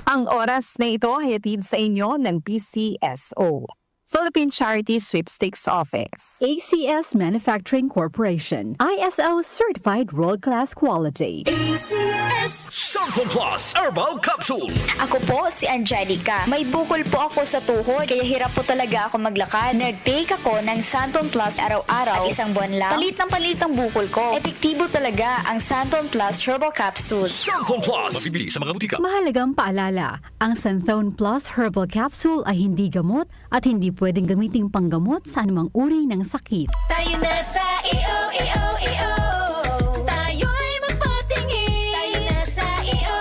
Ang oras na ito ay hatid sa inyo ng PCSO, Philippine Charity Sweepstakes Office. ACS Manufacturing Corporation, ISO Certified World-Class Quality. ACS Santon Plus Herbal Capsule. Ako po si Angelica. May bukol po ako sa tuhod, kaya hirap po talaga ako maglakad. Nag-take ako ng Santon Plus araw-araw at isang buwan lang. Palit ang bukol ko. Epektibo talaga ang Santon Plus Herbal Capsule. Santon Plus. Mabibili sa mga butika. Mahalagang paalala, ang Santhone Plus Herbal Capsule ay hindi gamot at hindi pwedeng gamiting panggamot sa anumang uri ng sakit. Tayo na sa EO. Tayo'y magpatingin. Tayo na sa EO.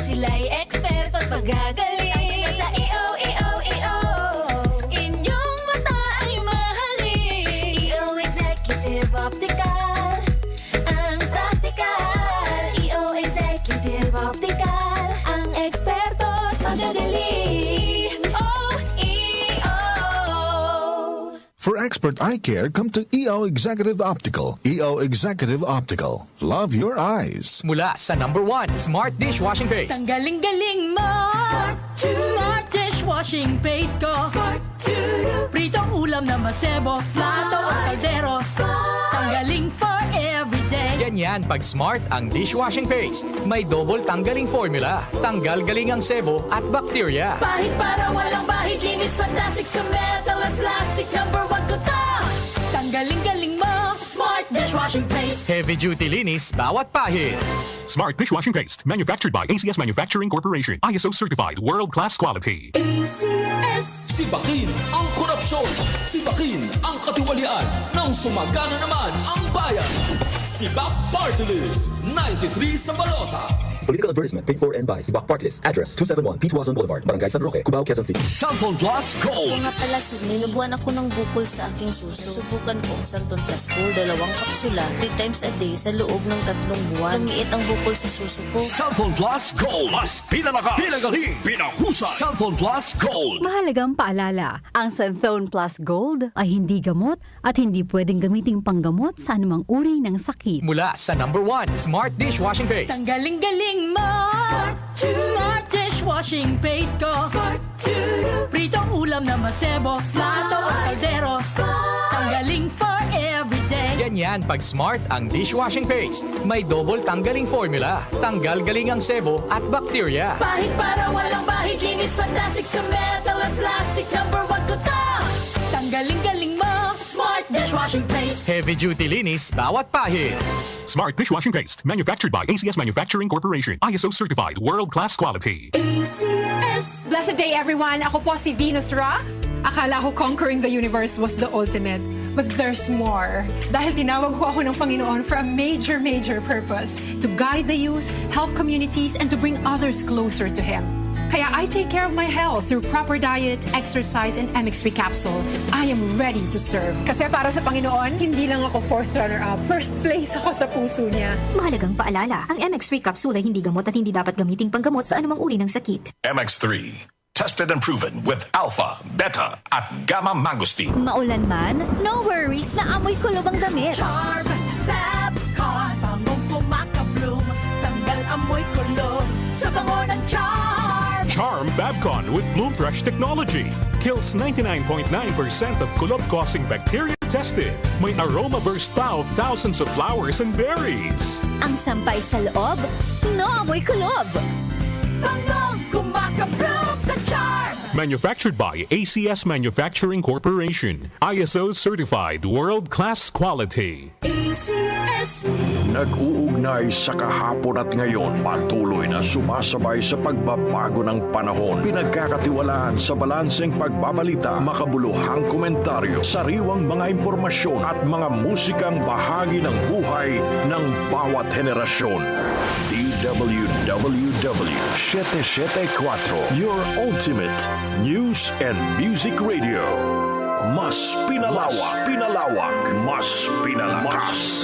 Sila'y eksperto at magagaling. Tayo na sa EO. Inyong mata ay mahalin. EO Executive Optical. Ang practical. EO Executive Optical. Ang eksperto at magagaling. For expert eye care, come to EO Executive Optical. EO Executive Optical. Love your eyes. Mula sa #1 Smart Dishwashing Paste. Ang galing-galing mo! Smart dishwashing paste ko. Pritong ulam na masebo, plato o kaldero. Tanggaling for everyday. Ganyan pag Smart ang dishwashing paste. May double tanggaling formula. Tanggal galing ang sebo at bakterya. Bahid para walang bahid, linis fantastic sa metal at plastic. #1 ko to! Tanggaling-galing mo! Smart dishwashing paste. Heavy duty linis bawat pahid. Smart Dishwashing Paste, manufactured by ACS Manufacturing Corporation. ISO certified, world-class quality. ACS. Sibakin ang korupsyon. Sibakin ang katiwalian. Nang sumagana naman ang bayan. Sibak Party List. 93 sa balota. Political advertisement paid for and by Sibak Party List. Address 271 P. Tuazon Boulevard, Barangay San Roque, Cubao, Quezon City. Santon Plus Gold. Kung nga pala, Sidney, nabuhan ako ng bukol sa aking suso. Subukan ko ang Santon Plus Gold, 2 kapsula, 3 times a day sa loob ng 3 buwan. Lumiit ang bukol sa suso ko. Santon Plus Gold. Mas pinalakas, pinagaling, pinahusay. Santon Plus Gold. Mahalagang paalala, ang Santhone Plus Gold ay hindi gamot at hindi pwedeng gamiting panggamot sa anumang uri ng sakit. Mula sa #1 Smart Dishwashing Paste. Ang galing-galing mo! Smart dishwashing paste ko. Pritong ulam na masebo, plato o kaldero. Tanggaling for everyday. Ganyan pag Smart ang dishwashing paste. May double tanggaling formula. Tanggal galing ang sebo at bakterya. Bahid para walang bahid, linis fantastic sa metal at plastic. #1 ko to! Tanggaling-galing mo! Smart dishwashing paste. Heavy duty linis bawat pahid. Smart Dishwashing Paste, manufactured by ACS Manufacturing Corporation. ISO certified, world-class quality. ACS. Blessed day everyone! Ako po si Venus Ra. Akala ko conquering the universe was the ultimate. But there's more. Dahil tinawag ko ako ng Panginoon for a major purpose. To guide the youth, help communities, and to bring others closer to Him. Kaya I take care of my health through proper diet, exercise, and MX3 capsule. I am ready to serve. Kasi para sa Panginoon, hindi lang ako 4th runner-up. First place ako sa puso niya. Mahalagang paalala, ang MX3 capsule ay hindi gamot at hindi dapat gamiting panggamot sa anumang uri ng sakit. MX3. Tested and proven with alpha, beta, at gamma mangosteen. Maulan man, no worries na amoy kulob ang damit. Charm, Fabcon, bangong pumakabloom. Tanggal amoy kulob sa bango ng Charm. Charm Fabcon with Bloom Fresh technology. Kills 99.9% of kulob-causing bacteria tested. May aroma burst pa of thousands of flowers and berries. Ang sampay sa loob, no amoy kulob. Bangong kumakabloom sa Charm. Manufactured by ACS Manufacturing Corporation. ISO certified, world-class quality. ACS. Nag-uugnay sa kahapon at ngayon, patuloy na sumasabay sa pagbabago ng panahon. Pinagkakatiwalaan sa balanseng pagbabalita, makabuluhang komentaryo, sariwang mga impormasyon at mga musikang bahagi ng buhay ng bawat henerasyon. DWWW 774, your ultimate news and music radio. Mas pinalawak, mas pinalakas.